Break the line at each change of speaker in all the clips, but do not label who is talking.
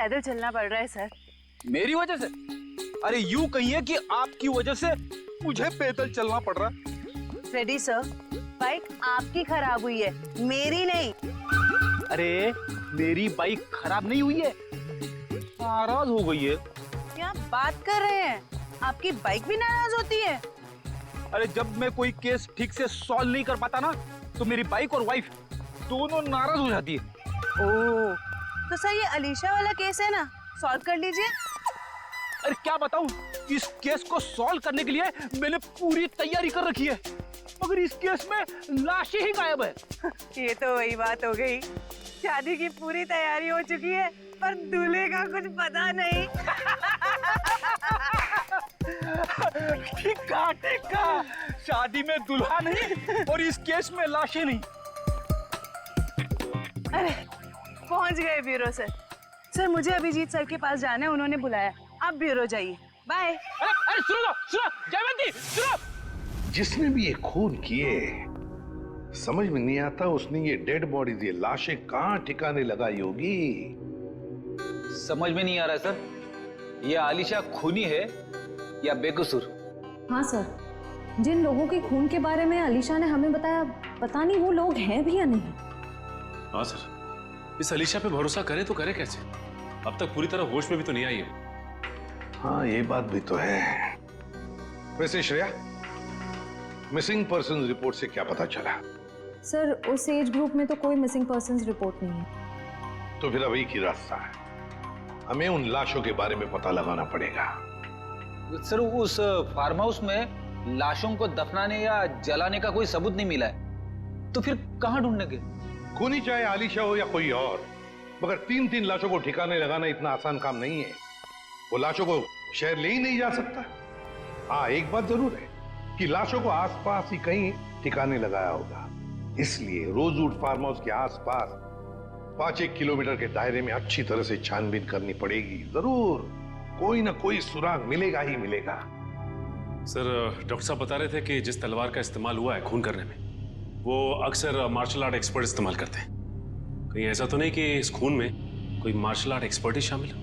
पैदल चलना पड़ रहा है सर।
मेरी वजह से? अरे यूं कहिए कि आपकी वजह से मुझे पैदल चलना पड़ रहा है।
फ्रेडी सर, बाइक आपकी खराब हुई है, मेरी नहीं।
अरे मेरी बाइक खराब नहीं हुई है, नाराज हो गई है।
क्या बात कर रहे हैं? आपकी बाइक भी नाराज होती है?
अरे जब मैं कोई केस ठीक से सॉल्व नहीं कर पाता ना, तो मेरी बाइक और वाइफ दोनों नाराज हो जाती है।
ओह, तो सर ये अलीशा वाला केस है ना, सॉल्व कर लीजिए।
अरे क्या बताऊं, इस केस को सॉल्व करने के लिए मैंने पूरी तैयारी कर रखी है, मगर इस केस में लाशें ही गायब है।
ये तो वही बात हो गई, शादी की पूरी तैयारी हो चुकी है पर दूल्हे का कुछ पता नहीं।
ठीक कहा, शादी में दुल्हा नहीं और इस केस में लाशें नहीं।
अरे पहुंच गए ब्यूरो सर। सर मुझे अभिजीत सर के पास जाना है, उन्होंने बुलाया। आप ब्यूरो जाइए, बाय।
अरे सुनो जयवंती, सुनो।
जिसने भी ये खून किए, समझ में नहीं आता उसने ये डेड बॉडीज, ये लाशें कहां ठिकाने लगाई होगी।
समझ में नहीं आ रहा है सर, ये आलिशा खूनी है या बेकसूर?
हाँ सर, जिन लोगों के खून के बारे में अलीशा ने हमें बताया, पता नहीं वो लोग हैं भी या नहीं।
हाँ सर, इस अलीशा पे भरोसा करें तो करें कैसे? अब तक पूरी तरह होश में भी तो नहीं आई है।
हाँ ये बात भी तो है। वैसे श्रेया, मिसिंग पर्सन रिपोर्ट से क्या पता चला?
सर उस एज ग्रुप में तो कोई मिसिंग पर्संस रिपोर्ट नहीं है।
तो फिर अब एक ही रास्ता है, हमें उन लाशों के बारे में पता लगाना पड़ेगा।
सर उस फार्म हाउस में लाशों को दफनाने या जलाने का कोई सबूत नहीं मिला है, तो फिर कहाँ ढूंढने के?
खूनी चाहे आलिशा हो या कोई और, मगर 3-3 लाशों को ठिकाने लगाना इतना आसान काम नहीं है। वो लाशों को शहर ले ही नहीं जा सकता। हाँ एक बात जरूर है कि लाशों को आसपास ही कहीं ठिकाने लगाया होगा, इसलिए रोजवुड फार्म हाउस के आसपास 5-1 किलोमीटर के दायरे में अच्छी तरह से छानबीन करनी पड़ेगी। जरूर कोई ना कोई सुराग मिलेगा ही मिलेगा।
सर डॉक्टर साहब बता रहे थे कि जिस तलवार का इस्तेमाल हुआ है खून करने में, वो अक्सर मार्शल आर्ट एक्सपर्ट इस्तेमाल करते हैं। कहीं ऐसा तो नहीं कि इस खून में कोई मार्शल आर्ट एक्सपर्ट ही शामिल हो?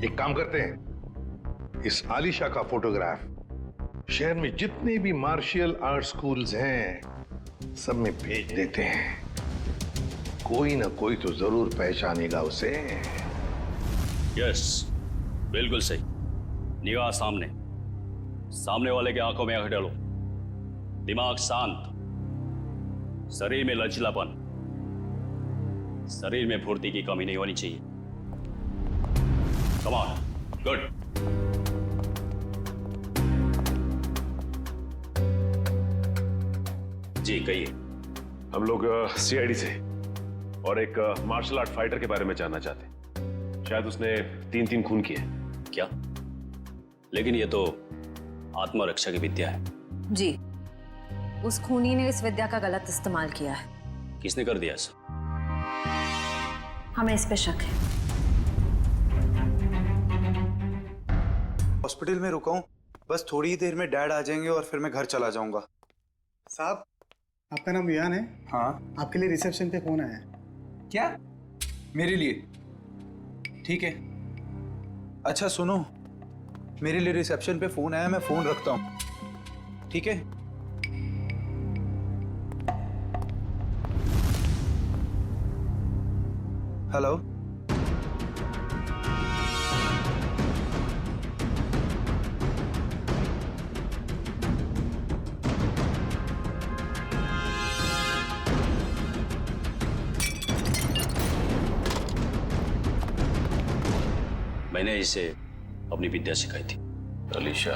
एक काम करते हैं, इस आलिशा का फोटोग्राफ शहर में जितने भी मार्शल आर्ट स्कूल्स हैं सब में भेज देते हैं। कोई ना कोई तो जरूर पहचानेगा उसे।
यस, बिल्कुल सही। निगाह सामने, सामने वाले के आंखों में आंख डालो, दिमाग शांत, शरीर में लचीलापन, शरीर में फुर्ती की कमी नहीं होनी चाहिए। Come on, good. जी कहिए।
हम लोग सीआईडी से और एक मार्शल आर्ट फाइटर के बारे में जानना चाहते हैं। शायद उसने 3 खून किए।
क्या? लेकिन ये तो आत्मरक्षा की विद्या है।
जी, उस खूनी ने इस विद्या का गलत इस्तेमाल किया है।
किसने कर दिया ऐसा?
हमें इस पे शक है।
हॉस्पिटल में रुका हूँ, बस थोड़ी ही देर में डैड आ जाएंगे और फिर मैं घर चला जाऊंगा।
साहब, आपका नाम वियान है?
हाँ।
आपके लिए रिसेप्शन पे फोन आया है।
क्या? मेरे लिए? ठीक है। अच्छा सुनो, मेरे लिए रिसेप्शन पे फोन आया, मैं फोन रखता हूँ, ठीक है? हेलो।
मैंने इसे अपनी विद्या सिखाई थी।
अलीशा,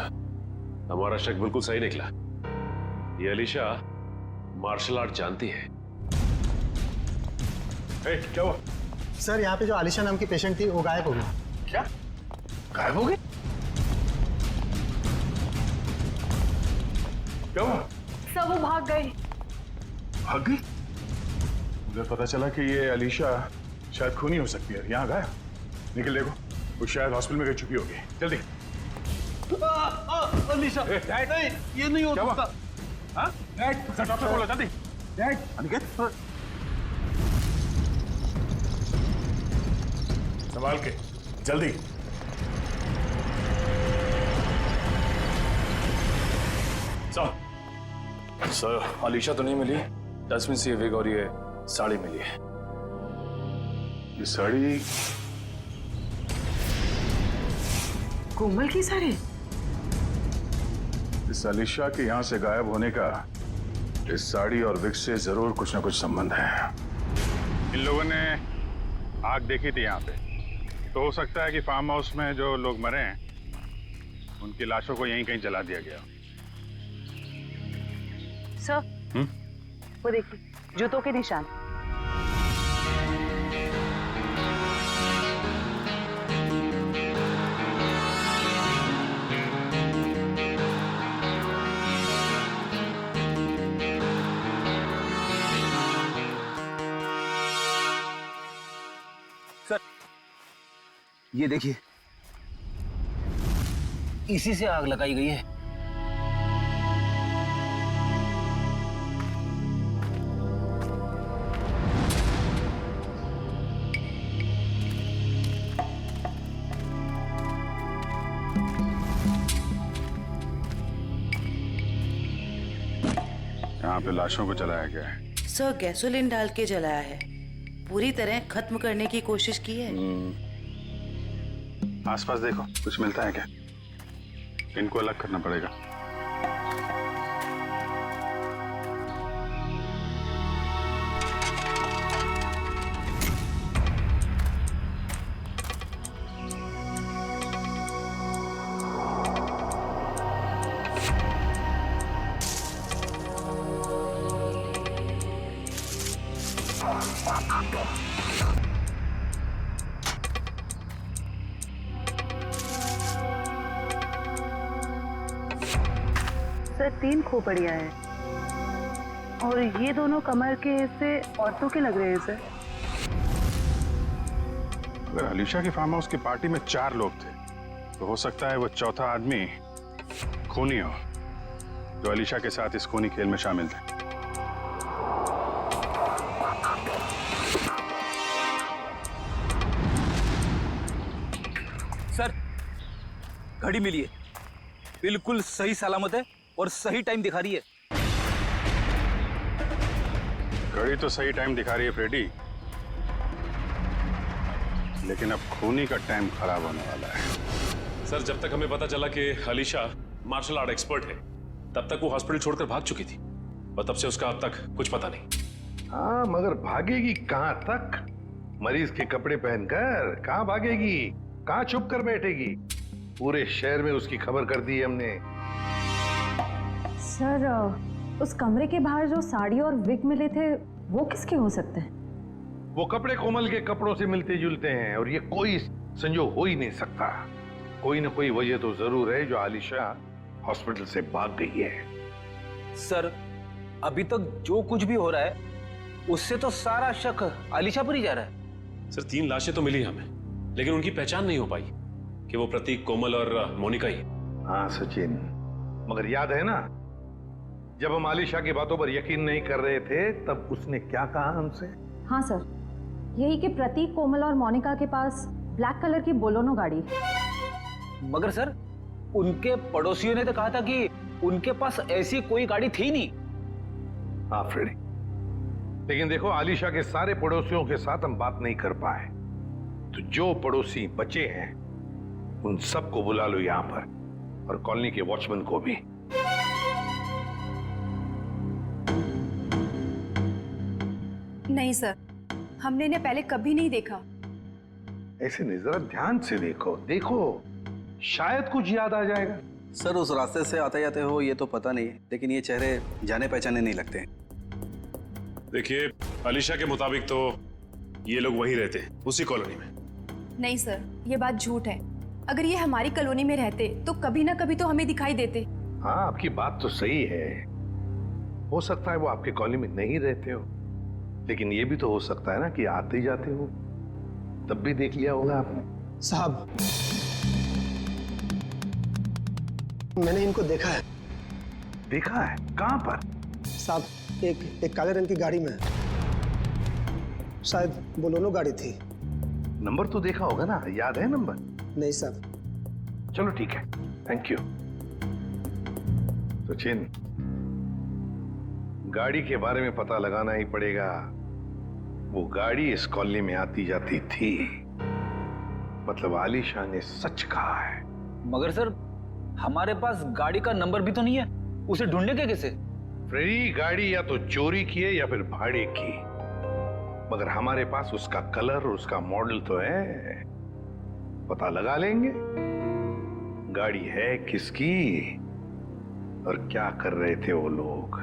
हमारा शक बिल्कुल सही निकला। ये अलीशा मार्शल आर्ट जानती है।
क्या हुआ?
सर यहाँ पे जो आलिशा नाम की पेशेंट थी वो गायब हो गई।
क्या गायब हो गई? क्या हुआ?
सब वो भाग गई।
भाग गई?
मुझे पता चला कि ये अलीशा शायद खूनी हो सकती है। यहाँ गया निकल, देखो वो शायद हॉस्पिटल में गई चुकी होगी। जल्दी।
अलीशा, नहीं, ये नहीं हो सकता।
हाँ? डॉक्टर बोलो जल्दी। अनिकेत, संभाल के, जल्दी।
सर अलीशा तो नहीं मिली, डस्टबिन से ये विग और ये साड़ी मिली है।
ये साड़ी
कोमल की साड़ी?
इस अलीशा के यहाँ से गायब होने का इस साड़ी और विग से जरूर कुछ ना कुछ संबंध है। इन लोगों ने आग देखी थी यहाँ पे, तो हो सकता है कि फार्म हाउस में जो लोग मरे हैं उनकी लाशों को यहीं कहीं जला दिया गया।
सर, वो देखिए, जूतों के निशान।
सर, ये देखिए, इसी से आग लगाई गई है।
यहाँ पे लाशों को जलाया गया है।
सर, गैसोलीन डाल के जलाया है, पूरी तरह खत्म करने की कोशिश की है।
आसपास देखो, कुछ मिलता है क्या? इनको अलग करना पड़ेगा।
सर, 3 खोपड़ियां हैं और ये दोनों कमर के हिस्से औरतों के लग रहे हैं सर।
अगर अलीशा के फार्म हाउस की पार्टी में 4 लोग थे, तो हो सकता है वो चौथा आदमी खूनी हो, जो अलीशा के साथ इस खूनी खेल में शामिल थे।
सर, घड़ी मिली है, बिल्कुल सही सलामत है और सही टाइम दिखा रही है।
घड़ी तो सही टाइम दिखा रही है फ्रेडी, लेकिन अब खूनी का टाइम खराब होने वाला है।
सर, जब तक हमें पता चला कि अलीशा मार्शल आर्ट एक्सपर्ट है, तब तक वो हॉस्पिटल छोड़कर भाग चुकी थी और तब से उसका अब तक कुछ पता नहीं।
हाँ, मगर भागेगी कहां तक? मरीज के कपड़े पहनकर कहां भागेगी? कहां छुप कर बैठेगी? पूरे शहर में उसकी खबर कर दी है हमने।
सर, उस कमरे के बाहर जो साड़ी और विग मिले थे, वो किसके हो सकते हैं?
वो कपड़े कोमल के कपड़ों से मिलते जुलते हैं और ये कोई संजोग हो ही नहीं सकता। कोई ना कोई वजह तो जरूर है जो आलिशा हॉस्पिटल से भाग गई है।
सर, अभी तक जो कुछ भी हो रहा है उससे तो सारा शक आलिशा पर ही जा रहा है।
सर, 3 लाशें तो मिली हमें, लेकिन उनकी पहचान नहीं हो पाई कि वो प्रतीक, कोमल और मोनिका ही।
हाँ सचिन, मगर याद है ना, जब हम आलिशा की बातों पर यकीन नहीं कर रहे थे, तब उसने क्या कहा हमसे?
हाँ सर, यही कि प्रतीक, कोमल और मोनिका के पास ब्लैक कलर की बोलोनो गाड़ी है।
मगर सर, उनके पड़ोसियों ने तो कहा था कि उनके पास ऐसी कोई गाड़ी थी नहीं।
हाँ फ्रेडी, लेकिन देखो, आलिशा के सारे पड़ोसियों के साथ हम बात नहीं कर पाए, तो जो पड़ोसी बचे हैं उन सबको बुला लो यहां पर, और कॉलोनी के वॉचमैन को भी।
नहीं सर, हमने इन्हें पहले कभी नहीं देखा।
ऐसे नहीं, जरा ध्यान से देखो, देखो शायद कुछ याद आ जाएगा।
सर, उस रास्ते से आते जाते हो ये तो पता नहीं, लेकिन ये चेहरे जाने पहचाने नहीं लगते।
देखिए, अलीशा के मुताबिक तो ये लोग वहीं रहते हैं, उसी कॉलोनी में।
नहीं सर, ये बात झूठ है। अगर ये हमारी कॉलोनी में रहते तो कभी ना कभी तो हमें दिखाई देते।
हाँ, आपकी बात तो सही है, हो सकता है वो आपके कॉलोनी में नहीं रहते हो, लेकिन ये भी तो हो सकता है ना कि आते जाते हो, तब भी देख लिया होगा आपने।
साहब, मैंने इनको देखा है।
देखा है? कहां पर?
साहब, एक काले रंग की गाड़ी में, शायद बोलोनो गाड़ी थी।
नंबर तो देखा होगा ना, याद है नंबर?
नहीं साहब।
चलो ठीक है, थैंक यू। सचिन, गाड़ी के बारे में पता लगाना ही पड़ेगा। वो गाड़ी इस कॉलोनी में आती जाती थी, मतलब आलिशा ने सच कहा है।
मगर सर, हमारे पास गाड़ी का नंबर भी तो नहीं है, उसे ढूंढने कैसे?
फ्रेडी, गाड़ी या तो चोरी की है या फिर भाड़े की, मगर हमारे पास उसका कलर और उसका मॉडल तो है, पता लगा लेंगे गाड़ी है किसकी और क्या कर रहे थे वो लोग।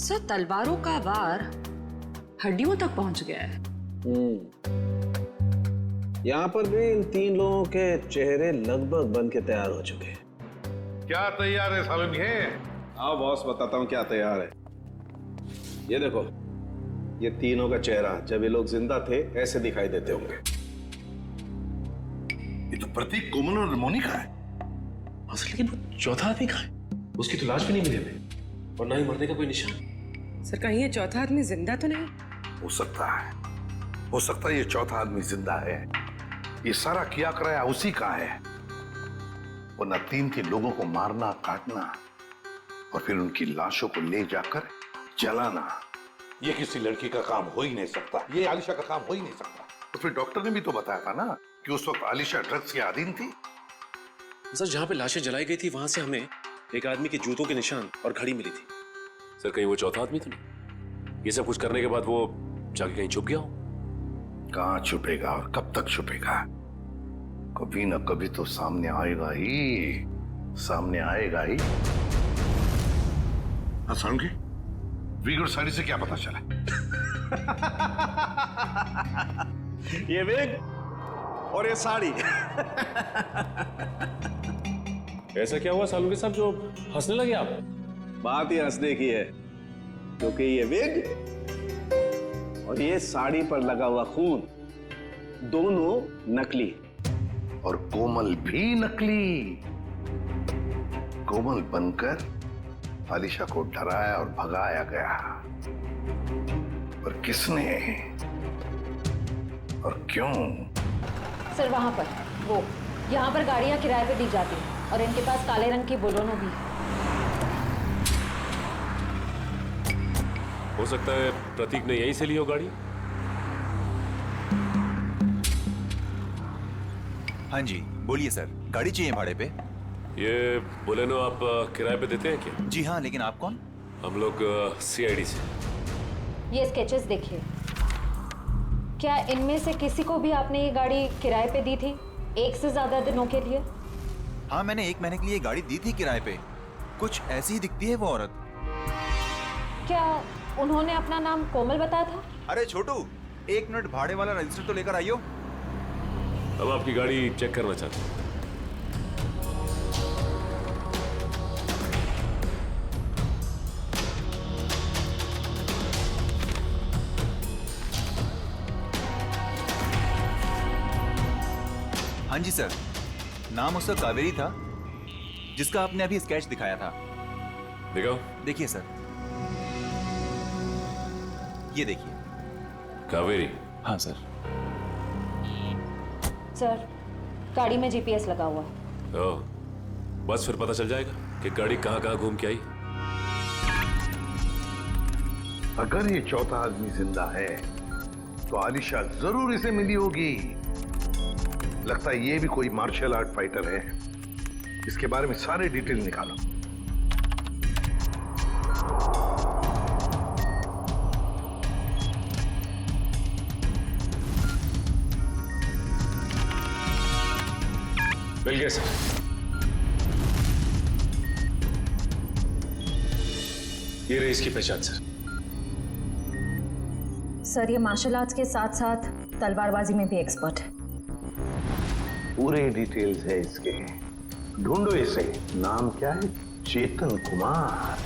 सर, तलवारों का वार हड्डियों तक पहुंच गया है।
यहाँ पर भी इन 3 लोगों के चेहरे लगभग बन के तैयार हो चुके हैं।
क्या तैयार है सालन के?
आओ बॉस, बताता हूँ क्या तैयार है। ये देखो, ये तीनों का चेहरा जब ये लोग जिंदा थे ऐसे दिखाई देते होंगे।
ये तो प्रतीक, कोमल और मोनिका है।
लेकिन वो चौथा आदमी कहाँ है? उसकी तो लाश भी नहीं मिली हमें, और ना ही मरने का कोई निशान।
सर, कहीं ये चौथा आदमी जिंदा तो नहीं?
हो सकता है ये चौथा आदमी जिंदा है। ये सारा किया कराया उसी का है, वरना 3 लोगों को मारना, काटना और फिर उनकी लाशों को ले जाकर जलाना, ये किसी लड़की का काम हो ही नहीं सकता। ये आलिशा का काम हो ही नहीं सकता। तो फिर डॉक्टर ने भी तो बताया था ना कि उस वक्त आलिशा ड्रग्स के अधीन थी।
सर, जहाँ पे लाशें जलाई गई थी वहां से हमें एक आदमी के जूतों के निशान और घड़ी मिली थी। सर, कहीं वो चौथा आदमी तो नहीं? ये सब कुछ करने के बाद वो जाके कहीं छुप गया हो?
कहाँ छुपेगा और कब तक छुपेगा? कभी ना कभी तो सामने आएगा ही, सामने आएगा ही। के विग और साड़ी से क्या पता चला?
ये विग और ये साड़ी।
ऐसा क्या हुआ सालू के साथ जो हंसने लगे आप?
बात ही हंसने की है, क्योंकि ये विग और ये साड़ी पर लगा हुआ खून दोनों नकली,
और कोमल भी नकली। कोमल बनकर आलिशा को डराया और भगाया गया, पर किसने और क्यों?
सर, वहां पर वो यहाँ पर गाड़ियां किराए पे दी जाती हैं और इनके पास काले रंग की बोलोनो भी है।
हो सकता है प्रतीक ने यहीं से ली हो गाड़ी।
हाँ जी, बोलिए सर, गाड़ी चाहिए भाड़े पे?
ये बोलेनो आप किराए पे देते हैं क्या?
जी हाँ, लेकिन आप कौन?
हम लोग CID से।
ये स्केचेस देखिए, क्या इनमें से किसी को भी आपने ये गाड़ी किराए पे दी थी 1 से ज्यादा दिनों के लिए?
हाँ, मैंने 1 महीने के लिए गाड़ी दी थी किराए पे। कुछ ऐसी ही दिखती है वो औरत।
क्या उन्होंने अपना नाम कोमल बताया था?
अरे छोटू, 1 मिनट, भाड़े वाला रजिस्टर तो लेकर आइयो।
अब आपकी गाड़ी चेक करना चाहते हैं।
हाँ जी सर, नाम उसका कावेरी था, जिसका आपने अभी स्केच दिखाया था।
दिखाओ।
देखिए सर, ये देखिए।
कावेरी?
हाँ सर।
सर, गाड़ी में GPS लगा हुआ है।
ओह, बस फिर पता चल जाएगा कि गाड़ी कहाँ घूम के आई।
अगर ये चौथा आदमी जिंदा है तो आलिशा जरूर इसे मिली होगी। लगता है ये भी कोई मार्शल आर्ट फाइटर है। इसके बारे में सारे डिटेल निकालो।
मिल गया सर। ये रही इसकी पहचान सर।
सर ये मार्शल आर्ट्स के साथ साथ तलवारबाजी में भी एक्सपर्ट है।
पूरे डिटेल्स है इसके, ढूंढो इसे। नाम क्या है? चेतन कुमार।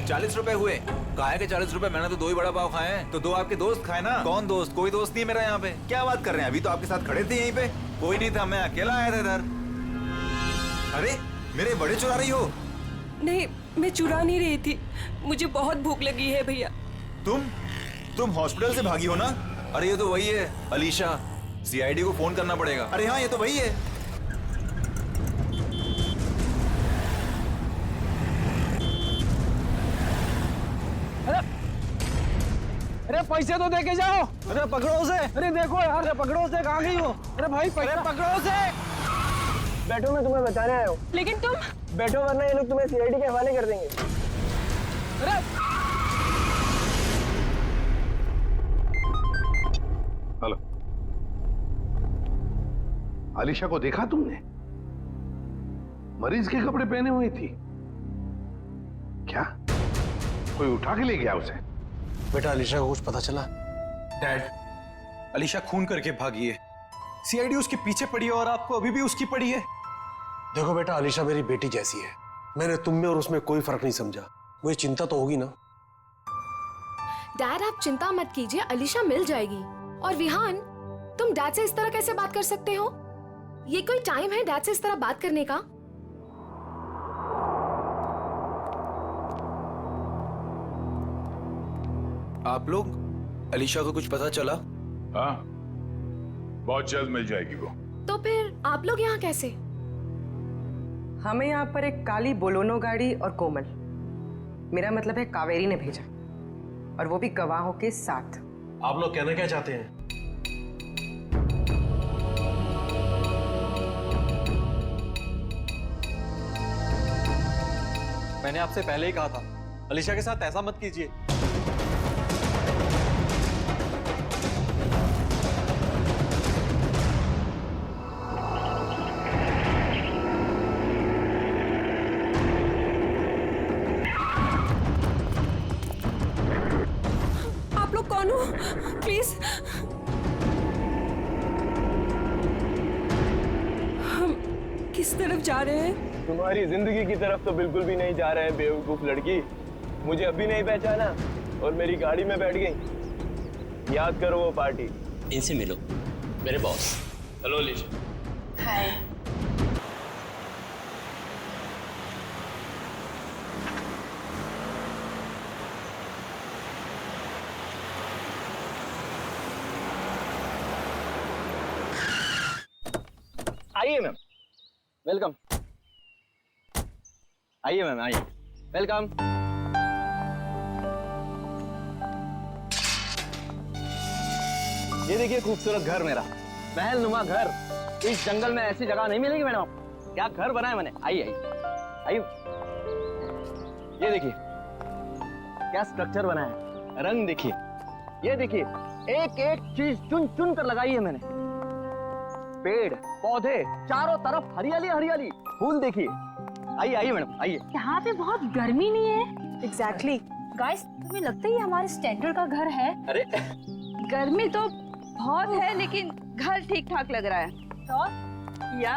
₹40 हुए। काहे के ₹40? मैंने तो 2 ही बड़ा पाव खाए हैं। तो 2 आपके दोस्त खाए ना। कौन दोस्त? कोई दोस्त नहीं मेरा यहाँ पे। क्या बात कर रहे हैं? अभी तो आपके साथ खड़े थे यहीं पे। कोई नहीं था, मैं अकेला आया था इधर। अरे मेरे बड़े चुरा रही हो?
नहीं, मैं चुरा नहीं रही थी, मुझे बहुत भूख लगी है भैया।
तुम हॉस्पिटल से भागी हो ना? अरे ये तो वही है अलीशा। सीआईडी को फोन करना पड़ेगा। अरे हाँ, ये तो वही है।
अरे पैसे तो देके जाओ। अरे पकड़ो उसे। अरे देखो यार, अरे पकड़ो उसे, कहाँ गई हो? अरे भाई पैसे पकड़ो उसे।
बैठो, मैं तुम्हें बताने आया हूँ।
लेकिन तुम
बैठो वरना ये लोग तुम्हें सीआईडी के हवाले कर देंगे।
अरे
हेलो, आलिशा को देखा तुमने? मरीज के कपड़े पहने हुई थी। क्या कोई उठा के ले गया उसे?
बेटा अलीशा को कुछ पता चला?
डैड, अलीशा खून करके भागी है। सीआईडी उसके पीछे पड़ी है और आपको अभी भी उसकी पड़ी है।
देखो बेटा, अलीशा मेरी बेटी जैसी है। मैंने तुम में और उसमें कोई फर्क नहीं समझा। मुझे चिंता तो होगी ना।
डैड आप चिंता मत कीजिए, अलीशा मिल जाएगी। और विहान, तुम डैड से इस तरह कैसे बात कर सकते हो? ये कोई टाइम है डैड से इस तरह बात करने का?
आप लोग, अलीशा को कुछ पता चला?
हाँ, बहुत जल्द मिल जाएगी वो।
तो फिर आप लोग यहाँ कैसे?
हमें यहाँ पर एक काली बोलोनो गाड़ी और कोमल, मेरा मतलब है कावेरी ने भेजा, और वो भी गवाहों के साथ।
आप लोग कहना क्या चाहते हैं?
मैंने आपसे पहले ही कहा था, अलीशा के साथ ऐसा मत कीजिए।
आप लोग कौन हो? प्लीज हम किस तरफ जा रहे हैं?
तुम्हारी जिंदगी की तरफ तो बिल्कुल भी नहीं जा रहे हैं बेवकूफ लड़की। मुझे अभी नहीं पहचाना और मेरी गाड़ी में बैठ गई। याद करो वो पार्टी।
इनसे मिलो, मेरे बॉस।
हेलो अलीशा।
हाय।
आइए मैम, वेलकम। आइए मैम, आइए, वेलकम। ये देखिए खूबसूरत घर मेरा, महल नुमा घर। इस जंगल में ऐसी जगह नहीं मिलेगी मैडम। क्या घर बनाया मैंने। आइए आइए आइए, ये देखिए क्या स्ट्रक्चर बनाया है। रंग देखिए, ये देखिए एक एक चीज चुन चुन कर लगाई है मैंने। पेड़ पौधे चारों तरफ हरियाली हरियाली, फूल देखिए। आइए आइए मैडम, आइए।
यहाँ पे बहुत गर्मी नहीं है?
एग्जैक्टली।
गाइस, तुम्हें लगता है ये हमारे स्टैंडर्ड का घर है?
अरे
गर्मी तो बहुत है, लेकिन घर ठीक ठाक लग रहा है।
तो
या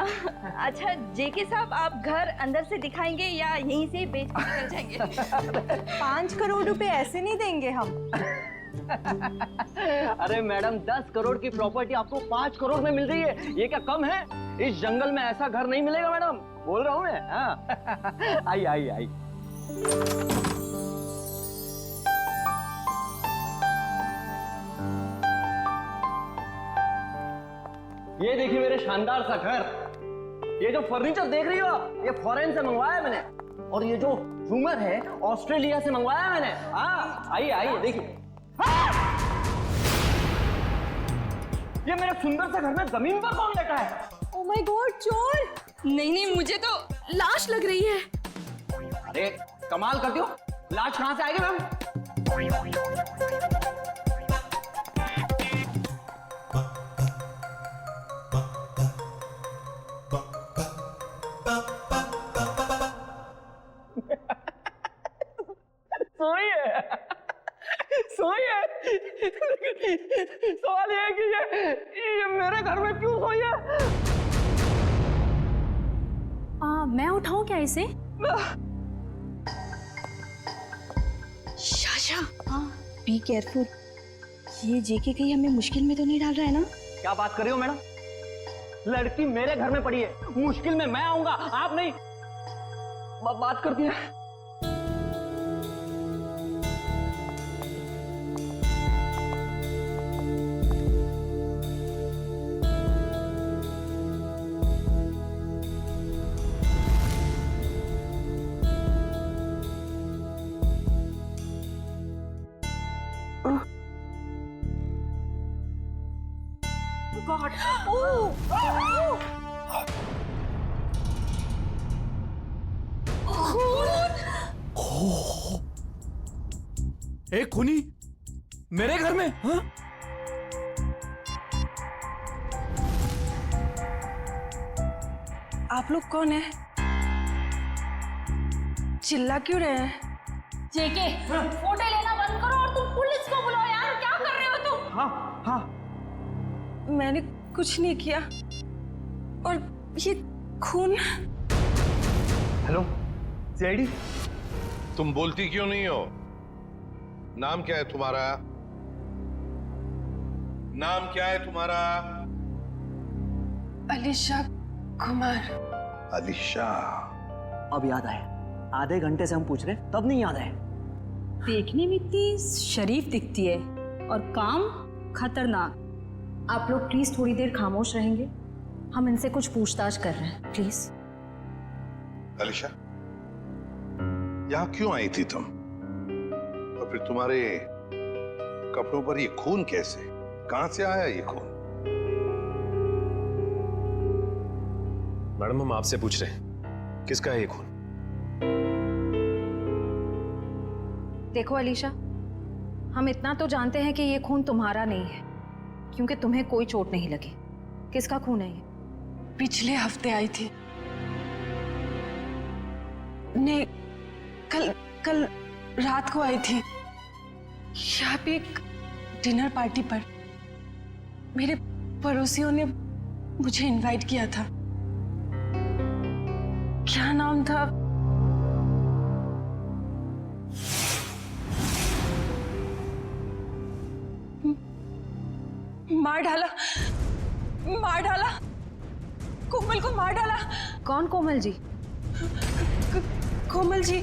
अच्छा जेके साहब, आप घर अंदर से दिखाएंगे या यहीं से बेच कर चल जाएंगे?
5 करोड़ रुपए ऐसे नहीं देंगे हम।
अरे मैडम, 10 करोड़ की प्रॉपर्टी आपको 5 करोड़ में मिल रही है। ये क्या कम है? इस जंगल में ऐसा घर नहीं मिलेगा मैडम, बोल रहा हूँ मैं। हाँ। आइए आइए आइए। ये देखिए मेरे शानदार सा घर। ये जो फर्नीचर देख रही हो आप, ये फॉरेन से मंगवाया है मैंने। और ये जो झूमर है, ऑस्ट्रेलिया से मंगवाया है मैंने। हाँ, आइए आइए देखिए। ये मेरे सुंदर से घर में जमीन पर कौन लेटा है?
ओह माय गॉड, चोर!
नहीं नहीं, मुझे तो
लाश लग रही है।
अरे कमाल करती हो, लाश कहां से आएगी मैम? सवाल ये है कि ये मेरे घर में क्यों सोई है?
मैं उठाऊं क्या इसे?
शाशा, हाँ, बी केयरफुल। ये जेके कहीं हमें मुश्किल में तो नहीं डाल रहा है ना?
क्या बात कर रही हो मैडम? लड़की मेरे घर में पड़ी है, मुश्किल में मैं आऊंगा, आप नहीं। बात करती है।
God. Oh.
एक खूनी मेरे घर में? हाँ?
आप लोग कौन है? चिल्ला क्यों रहे हैं?
जेके, फोटो लेना बंद करो और तुम पुलिस को बुलाओ यार, क्या कर रहे हो तुम?
हाँ, हाँ।
मैंने कुछ नहीं किया। और ये खून।
Hello, CID.
तुम बोलती क्यों नहीं हो? नाम क्या है तुम्हारा? नाम क्या है तुम्हारा?
अलीशा कुमार।
अलीशा।
अब याद आया। आधे घंटे से हम पूछ रहे, तब नहीं याद आया।
देखने में इतनी शरीफ दिखती है और काम खतरनाक।
आप लोग प्लीज थोड़ी देर खामोश रहेंगे, हम इनसे कुछ पूछताछ कर रहे हैं, प्लीज।
अलीशा, यहां क्यों आई थी तुम? और फिर तुम्हारे कपड़ों पर ये खून कैसे? कहां से आया ये खून?
मैडम, हम आपसे पूछ रहे हैं, किसका है ये खून?
देखो अलीशा, हम इतना तो जानते हैं कि ये खून तुम्हारा नहीं है, क्योंकि तुम्हें कोई चोट नहीं लगी। किसका खून है ये?
पिछले हफ्ते आई थी। नहीं, कल रात को आई थी। यहाँ पे एक डिनर पार्टी पर मेरे पड़ोसियों ने मुझे इनवाइट किया था। क्या नाम था? मार डाला, कोमल को मार डाला।
कौन कोमल जी?
कोमल जी,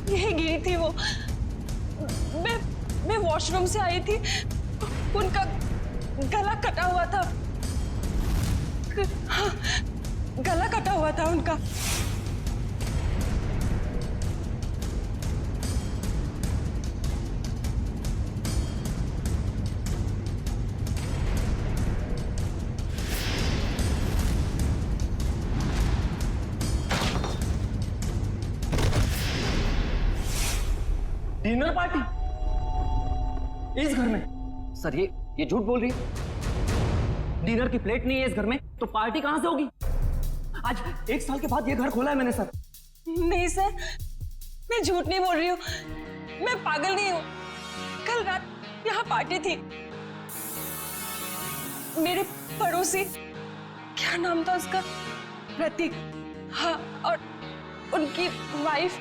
यही गिरी थी वो। मैं वॉशरूम से आई थी, उनका गला कटा हुआ था। हाँ, गला कटा हुआ था उनका।
डिनर पार्टी इस घर में? सर, ये झूठ बोल रही है। डिनर की प्लेट नहीं है इस घर में, तो पार्टी कहां से होगी? आज 1 साल के बाद ये घर खोला है मैंने सर।
नहीं सर, मैं झूठ नहीं बोल रही हूँ, मैं पागल नहीं हूँ। कल रात यहाँ पार्टी थी। मेरे पड़ोसी, क्या नाम था उसका? प्रतीक। हाँ, और उनकी वाइफ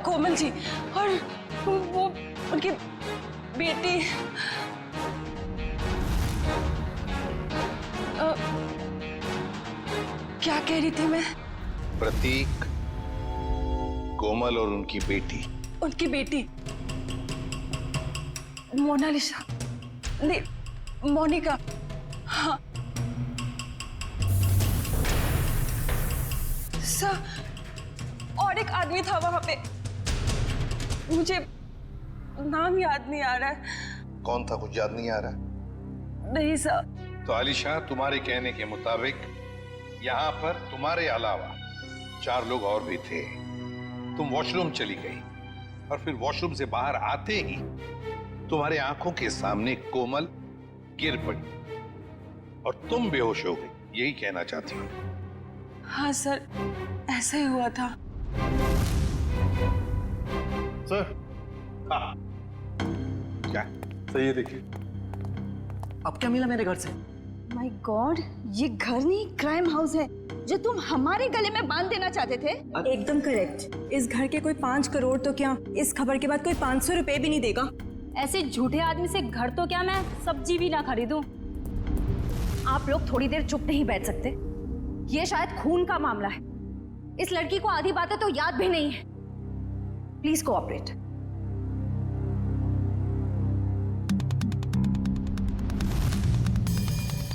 कोमल जी, और वो उनकी बेटी। क्या कह रही थी मैं?
प्रतीक, कोमल और उनकी बेटी।
उनकी बेटी मोनालिसा, नहीं, मोनिका। हाँ सर, और एक आदमी था वहां पे, मुझे नाम याद नहीं आ रहा है।
कौन था? कुछ याद नहीं आ रहा?
नहीं सर।
तो अलीशा, तुम्हारे कहने के मुताबिक यहाँ पर तुम्हारे अलावा 4 लोग और भी थे। तुम वॉशरूम चली गई और फिर वॉशरूम से बाहर आते ही तुम्हारे आंखों के सामने कोमल गिर पड़ी और तुम बेहोश हो गई। यही कहना चाहती हूँ?
हाँ सर, ऐसा ही हुआ था।
सर, हाँ,
सही है, देखिए।
अब क्या मिला मेरे घर से?
माय गॉड, ये घर नहीं क्राइम हाउस है जो तुम हमारे गले में बांध देना चाहते थे।
एकदम करेक्ट। इस घर के कोई 5 करोड़ तो क्या, इस खबर के बाद कोई 500 रुपए भी नहीं देगा।
ऐसे झूठे आदमी से घर तो क्या मैं सब्जी भी ना खरीदूं।
आप लोग थोड़ी देर चुप नहीं बैठ सकते? ये शायद खून का मामला है। इस लड़की को आधी बातें तो याद भी नहीं है। Please cooperate.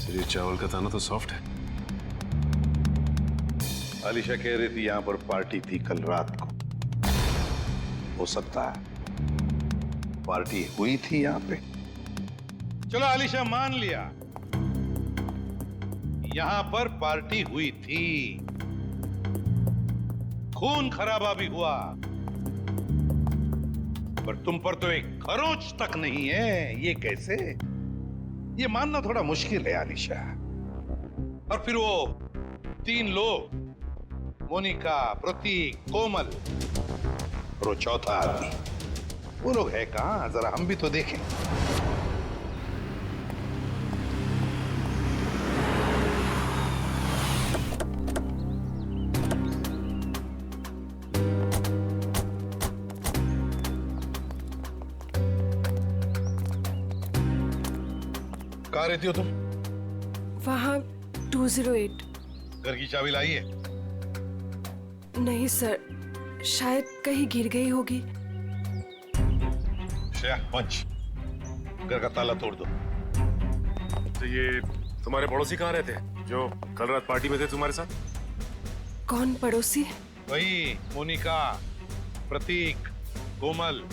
ये चावल का दाना तो सॉफ्ट है।
आलिशा कह रही थी यहां पर पार्टी थी कल रात को। हो सकता है पार्टी हुई थी यहां पे। चलो आलिशा मान लिया यहां पर पार्टी हुई थी, खून खराबा भी हुआ, पर तुम पर तो एक खरोंच तक नहीं है। ये कैसे? ये मानना थोड़ा मुश्किल है आलिशा। और फिर वो 3 लोग, मोनिका, प्रतीक, कोमल और वो चौथा आदमी, वो लोग है कहां? जरा हम भी तो देखें। कहाँ रहती हो तुम?
वहाँ 208।
घर की चाबी लाई है?
नहीं सर, शायद कहीं गिर गई होगी।
श्रेया, पंच, घर का ताला तोड़ दो।
तो ये तुम्हारे पड़ोसी कहाँ रहते हैं जो कल रात पार्टी में थे तुम्हारे साथ?
कौन पड़ोसी?
वही मोनिका, प्रतीक, कोमल।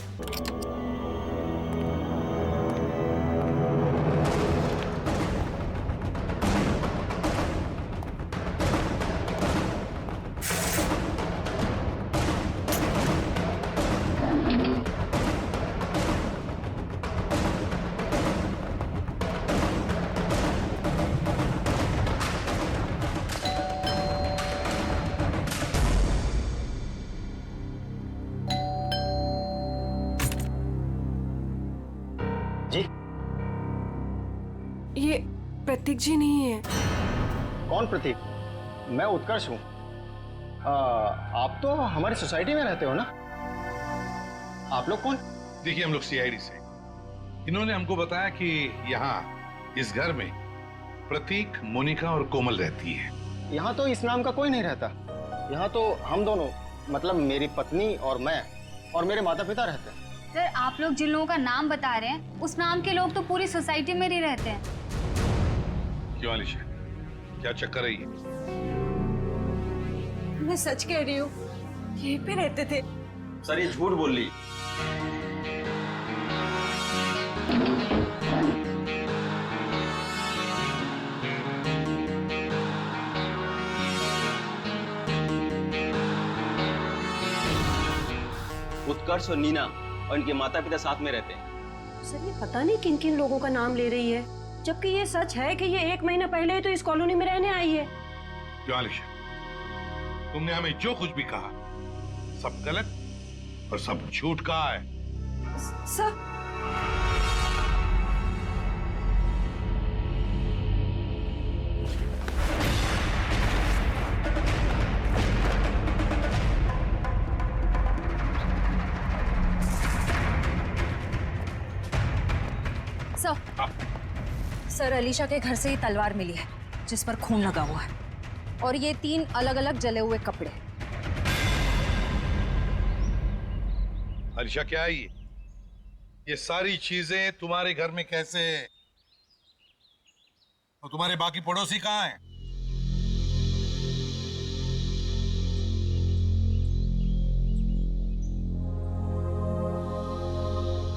ये प्रतीक जी नहीं है।
कौन प्रतीक? मैं उत्कर्ष हूँ। आप तो हमारी सोसाइटी में रहते हो ना? आप लोग कौन?
देखिए, हम लोग सीआईडी से। इन्होंने हमको बताया कि यहाँ इस घर में प्रतीक, मोनिका और कोमल रहती है।
यहाँ तो इस नाम का कोई नहीं रहता। यहाँ तो हम दोनों, मतलब मेरी पत्नी और मैं और मेरे माता पिता रहते हैं।
सर, आप लोग जिन लोगों का नाम बता रहे हैं, उस नाम के लोग तो पूरी सोसाइटी में ही रहते हैं।
क्यों आलिशा, क्या चक्कर है ये?
मैं सच कह रही हूँ, यहीं पे रहते थे।
सर, ये झूठ बोल रही। उत्कर्ष और नीना और इनके माता पिता साथ में रहते हैं।
सर, ये पता नहीं किन किन लोगों का नाम ले रही है, जबकि ये सच है कि ये 1 महीना पहले ही तो इस कॉलोनी में रहने आई है।
क्यों आलिशा, तुमने हमें जो कुछ भी कहा सब गलत और सब झूठ कहा है।
सर,
सर, अलीशा के घर से ही तलवार मिली है जिस पर खून लगा हुआ है, और ये 3 अलग-अलग जले हुए कपड़े।
अलीशा, क्या है ये सारी चीजें तुम्हारे घर में कैसे? और तुम्हारे बाकी पड़ोसी कहाँ हैं?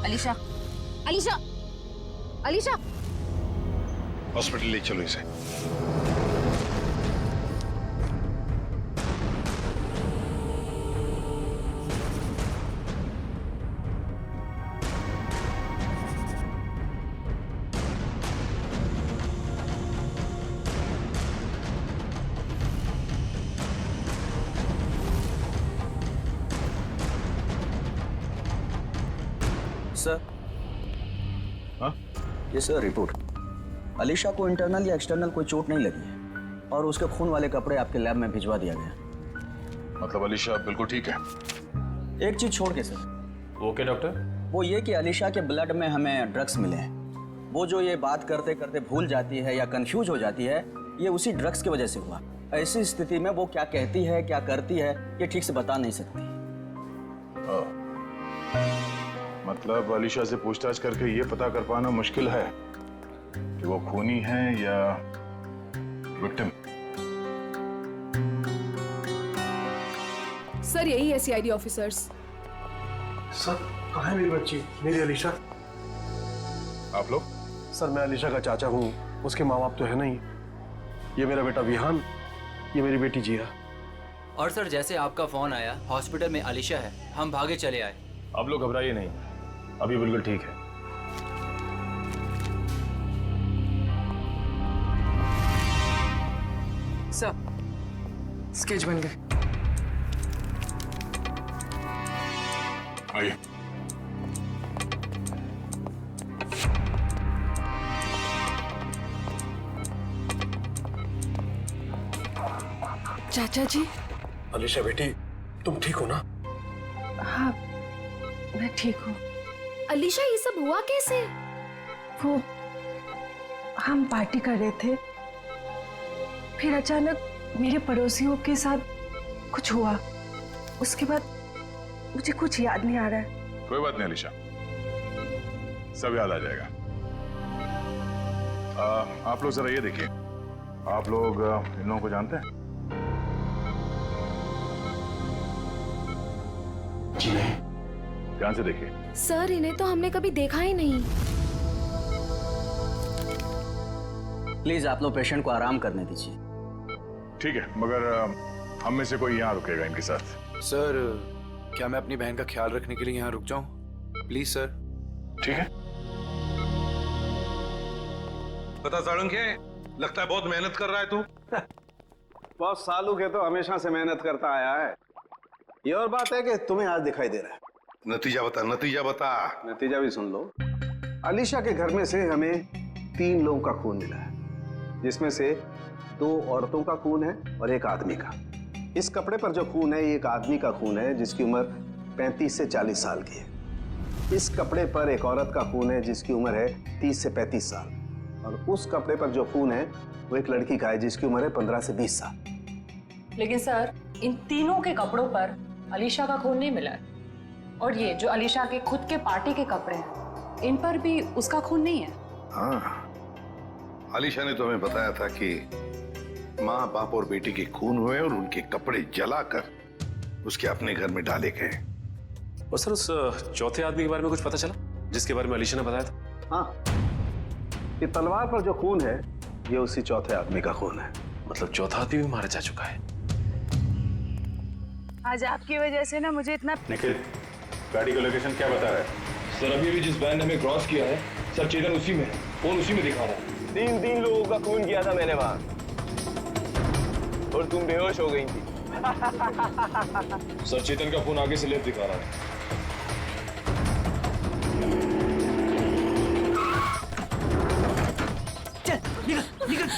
अलीशा, अलीशा, अलीशा,
हॉस्पिटल ले चलो इसे।
सर,
हाँ?
ये सर रिपोर्ट। अलीशा को इंटरनल या एक्सटर्नल कोई चोट नहीं लगी है और उसके खून वाले कपड़े आपके लैब में भिजवा दिया गया।
मतलब अलीशा बिल्कुल ठीक है?
एक चीज छोड़ के सर।
Okay doctor.
वो ये कि अलीशा के ब्लड में हमें ड्रग्स मिले हैं। वो जो ये बात करते करते भूल जाती है या कंफ्यूज हो जाती है, ये उसी ड्रग्स की वजह से हुआ। ऐसी स्थिति में वो क्या कहती है, क्या करती है, ये ठीक से बता नहीं सकती।
मतलब अलीशा से पूछताछ करके ये पता कर पाना मुश्किल है कि वो खूनी है या विक्टिम।
सर यही है सीआईडी ऑफिसर्स।
सर कहाँ है मेरी बच्ची, मेरी अलीशा?
आप लोग?
सर मैं अलीशा का चाचा हूँ, उसके माँ बाप तो है नहीं। ये मेरा बेटा विहान, ये मेरी बेटी जिया।
और सर जैसे आपका फोन आया हॉस्पिटल में अलीशा है, हम भागे चले आए।
आप लोग घबराइए नहीं, अभी बिल्कुल ठीक है।
सर स्केच बन गए।
आइए।
चाचा जी।
अलीशा बेटी, तुम ठीक हो ना?
हाँ मैं ठीक हूँ।
अलीशा ये सब हुआ कैसे?
वो हम पार्टी कर रहे थे, फिर अचानक मेरे पड़ोसियों के साथ कुछ हुआ। उसके बाद मुझे कुछ याद नहीं आ रहा है।
कोई बात नहीं अलीशा, सब याद आ जाएगा। आप लोग जरा ये देखिए, आप लोग इन लोगों को जानते हैं?
जी नहीं।
ध्यान से देखिए।
सर इन्हें तो हमने कभी देखा ही नहीं।
प्लीज आप लोग पेशेंट को आराम करने दीजिए।
ठीक है, मगर हम में से कोई यहाँ रुकेगा इनके साथ?
सर क्या मैं अपनी बहन का ख्याल रखने के लिए यहाँ रुक जाऊं? Please sir.
ठीक है।
पता साळुंखे, लगता है बहुत मेहनत कर रहा है तू।
बहुत सालों के तो हमेशा से मेहनत करता आया है। ये और बात है कि तुम्हें आज दिखाई दे रहा है।
नतीजा बता, नतीजा बता।
नतीजा भी सुन लो। अलीशा के घर में से हमें 3 लोगों का खून मिला है, जिसमें से 2 औरतों का खून है और 1 आदमी का। इस कपड़े पर जो खून है ये एक आदमी का खून है जिसकी उम्र 35 से 40 साल की है। इस कपड़े पर एक औरत का खून है जिसकी उम्र है 30 से 35 साल। और उस कपड़े पर जो खून है वो एक लड़की का है जिसकी उम्र है 15 से 20 साल।
लेकिन सर इन तीनों के कपड़ों पर अलीशा का खून नहीं मिला है। और ये जो अलीशा के खुद के पार्टी के कपड़े हैं, इन पर भी उसका खून नहीं है।
हाँ, अलीशा ने तो हमें बताया था कि माँ बाप और बेटी के खून हुए और उनके कपड़े जलाकर उसके अपने घर में डाले गए।
और सर उस चौथे आदमी के बारे में कुछ पता चला जिसके बारे में अलीशा ने बताया था?
हाँ, ये तलवार पर जो खून है ये उसी चौथे आदमी का खून है।
मतलब चौथा आदमी भी मारा जा चुका है।
आज आपकी वजह से ना मुझे इतना।
निखिल, गाड़ी का लोकेशन क्या बता रहा है?
सर अभी भी जिस वैन ने हमें क्रॉस किया है सर, चेतन उसी में है, फोन उसी में दिखा रहा है।
3 लोगों का खून किया था मैंने वहां, और तुम बेहोश हो गई थी।
सर चेतन का फोन आगे से लेफ्ट दिखा रहा है।
चल निकल निकल।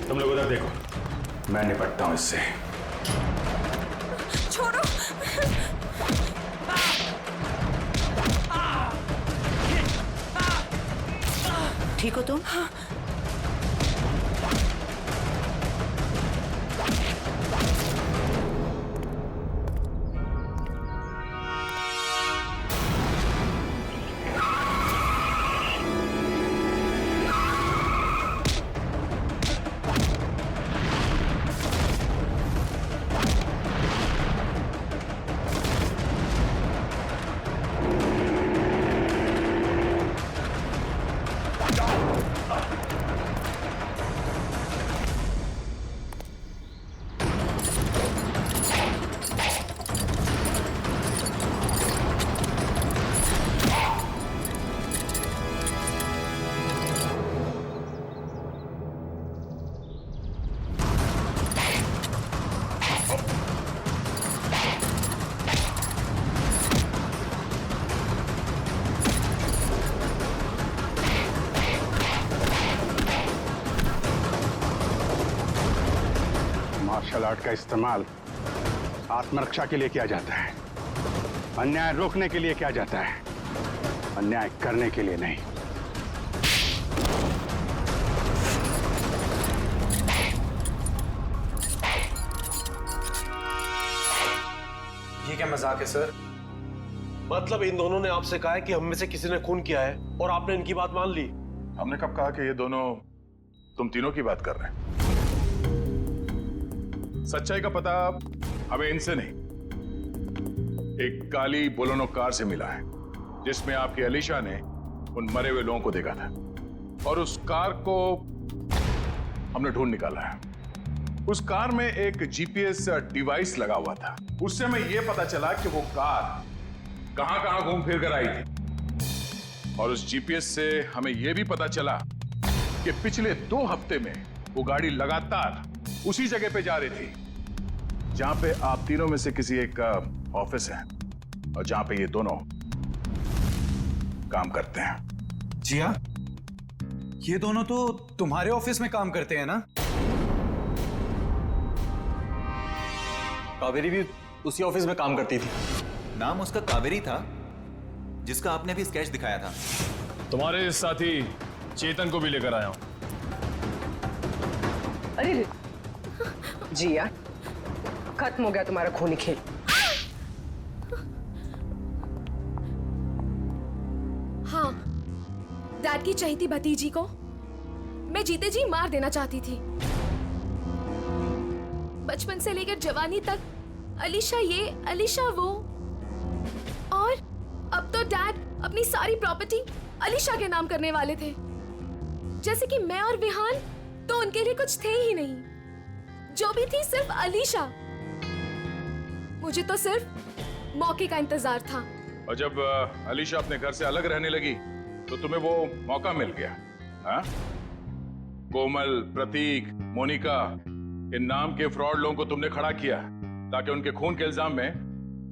तुम लोग उधर देखो, मैं निपटता हूं इससे।
छोड़ो।
ठीक हो तुम?
आर्ट का इस्तेमाल आत्मरक्षा के लिए किया जाता है, अन्याय रोकने के लिए किया जाता है, अन्याय करने के लिए नहीं।
ये क्या मजाक है सर? मतलब इन दोनों ने आपसे कहा है कि हम में से किसी ने खून किया है और आपने इनकी बात मान ली?
हमने कब कहा कि ये दोनों तुम तीनों की बात कर रहे हैं? सच्चाई का पता हमें इनसे नहीं, एक काली बोलेरो कार से मिला है जिसमें आपकी अलीशा ने उन मरे हुए लोगों को देखा था, और उस कार को हमने ढूंढ निकाला है। उस कार में एक जीपीएस डिवाइस लगा हुआ था। उससे हमें यह पता चला कि वो कार कहां कहां घूम फिर कर आई थी, और उस जीपीएस से हमें यह भी पता चला कि पिछले 2 हफ्ते में वो गाड़ी लगातार उसी जगह पे जा रही थी जहां पे आप तीनों में से किसी एक का ऑफिस है और जहां पे ये दोनों काम करते हैं।
जी हाँ, ये दोनों तो तुम्हारे ऑफिस में काम करते हैं ना?
कावेरी भी उसी ऑफिस में काम करती थी।
नाम उसका कावेरी था, जिसका आपने भी स्केच दिखाया था।
तुम्हारे साथी चेतन को भी लेकर आया हूं।
अरे जी यार, खत्म हो गया तुम्हारा खूनी खेल।
हाँ, डैड की चहेती भतीजी को मैं जीते जी मार देना चाहती थी। बचपन से लेकर जवानी तक अलीशा ये, अलीशा वो, और अब तो डैड अपनी सारी प्रॉपर्टी अलीशा के नाम करने वाले थे। जैसे कि मैं और विहान तो उनके लिए कुछ थे ही नहीं, जो भी थी सिर्फ अलीशा। मुझे तो सिर्फ मौके का इंतजार था।
और जब अलीशा अपने घर से अलग रहने लगी तो तुम्हें वो मौका मिल गया। हाँ? कोमल, प्रतीक, मोनिका, इन नाम के फ्रॉड लोगों को तुमने खड़ा किया ताकि उनके खून के इल्जाम में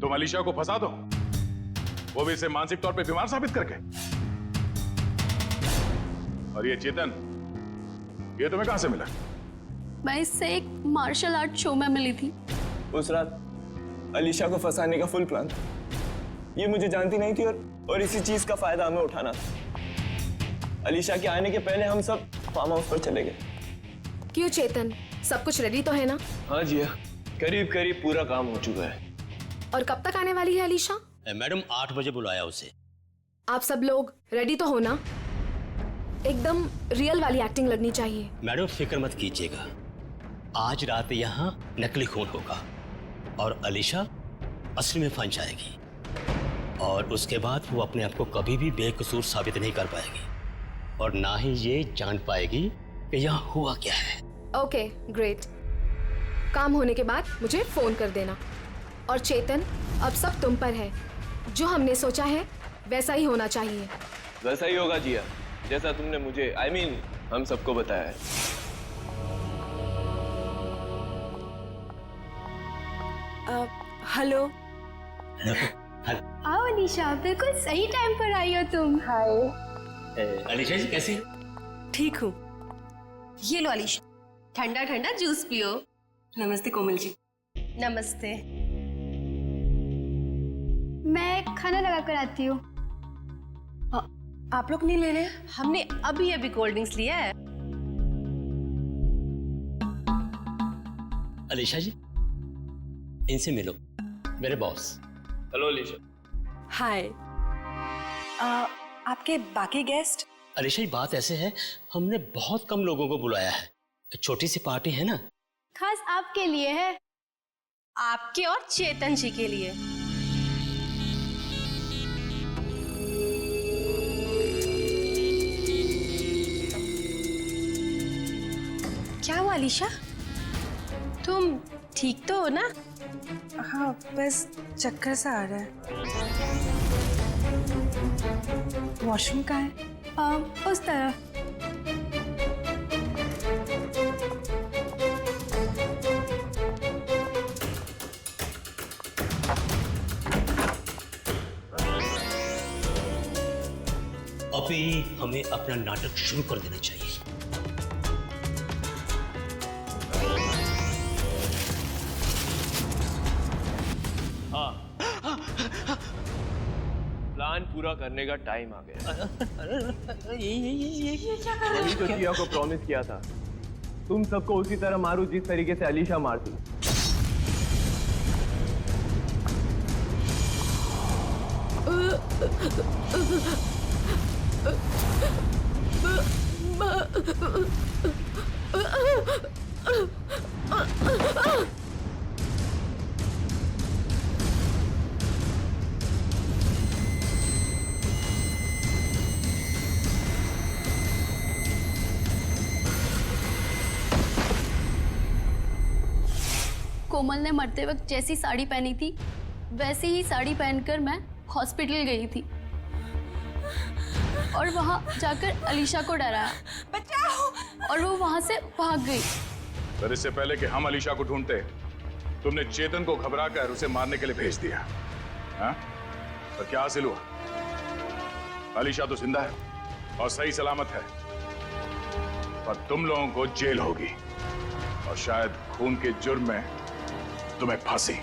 तुम अलीशा को फंसा दो, वो भी इसे मानसिक तौर पे बीमार साबित करके। और ये चेतन, ये तुम्हें कहां से मिला?
मैं इससे एक मार्शल आर्ट शो में मिली थी।
उस रात अलीशा को फंसाने का फुल प्लान था। ये मुझे जानती नहीं थी और इसी चीज का फायदा हमें उठाना था। अलीशा के आने के पहले हम सब फार्म हाउस पर चले गए।
क्यों चेतन, सब कुछ रेडी तो है ना?
हाँ जी, करीब करीब पूरा काम हो चुका है।
और कब तक आने वाली है अलीशा?
मैडम 8 बजे बुलाया उसे।
आप सब लोग रेडी तो हो ना? एकदम रियल वाली एक्टिंग लगनी चाहिए।
मैडम फिक्र मत कीजिएगा, आज रात यहाँ नकली खून होगा और अलीशा असली में फंस जाएगी, और उसके बाद वो अपने आप को कभी भी बेकसूर साबित नहीं कर पाएगी, और ना ही ये जान पाएगी कि यहाँ हुआ क्या है।
Okay, great. काम होने के बाद मुझे फोन कर देना। और चेतन, अब सब तुम पर है। जो हमने सोचा है वैसा ही होना चाहिए।
वैसा ही होगा जिया, जैसा तुमने मुझे हम सबको बताया है।
हेलो।
आओ अलीशा, बिल्कुल सही टाइम पर आई हो तुम।
हाय अलीशा जी, कैसी?
ठीक हूँ।
ये लो अलीशा, ठंडा ठंडा जूस पियो।
नमस्ते कोमल जी।
नमस्ते। मैं खाना लगा कर आती हूँ।
आप लोग नहीं ले रहे?
हमने अभी अभी कोल्ड ड्रिंक्स लिया है।
अलीशा जी, इनसे मिलो, मेरे बॉस।
हेलो अलीशा।
हाय। आपके बाकी गेस्ट?
अलीशा जी, बात ऐसे है, हमने बहुत कम लोगों को बुलाया है, छोटी सी पार्टी है ना।
खास आपके लिए है, आपके और चेतन जी के लिए। क्या हुआ अलीशा, तुम ठीक तो हो ना?
हाँ, बस चक्कर सा आ रहा है। वॉशरूम कहाँ है?
उस तरफ।
अभी हमें अपना नाटक शुरू कर देना चाहिए।
प्लान पूरा करने का टाइम आ गया। वही तो जिया को प्रॉमिस किया था, तुम सबको उसी तरह मारू जिस तरीके से अलीशा मारती।
कोमल ने मरते वक्त जैसी साड़ी पहनी थी वैसी ही साड़ी पहनकर मैं हॉस्पिटल गई थी और वहां जाकर अलीशा को डराया, बचाओ, और वो वहां से भाग गई।
पर इससे पहले कि हम अलीशा को ढूंढते, तुमने चेतन को घबराकर उसे मारने के लिए भेज दिया। हाँ? पर क्या हासिल हुआ? अलीशा तो जिंदा है और सही सलामत है, पर तुम लोगों को जेल होगी और शायद खून के जुर्म में तुम्हें फांसी।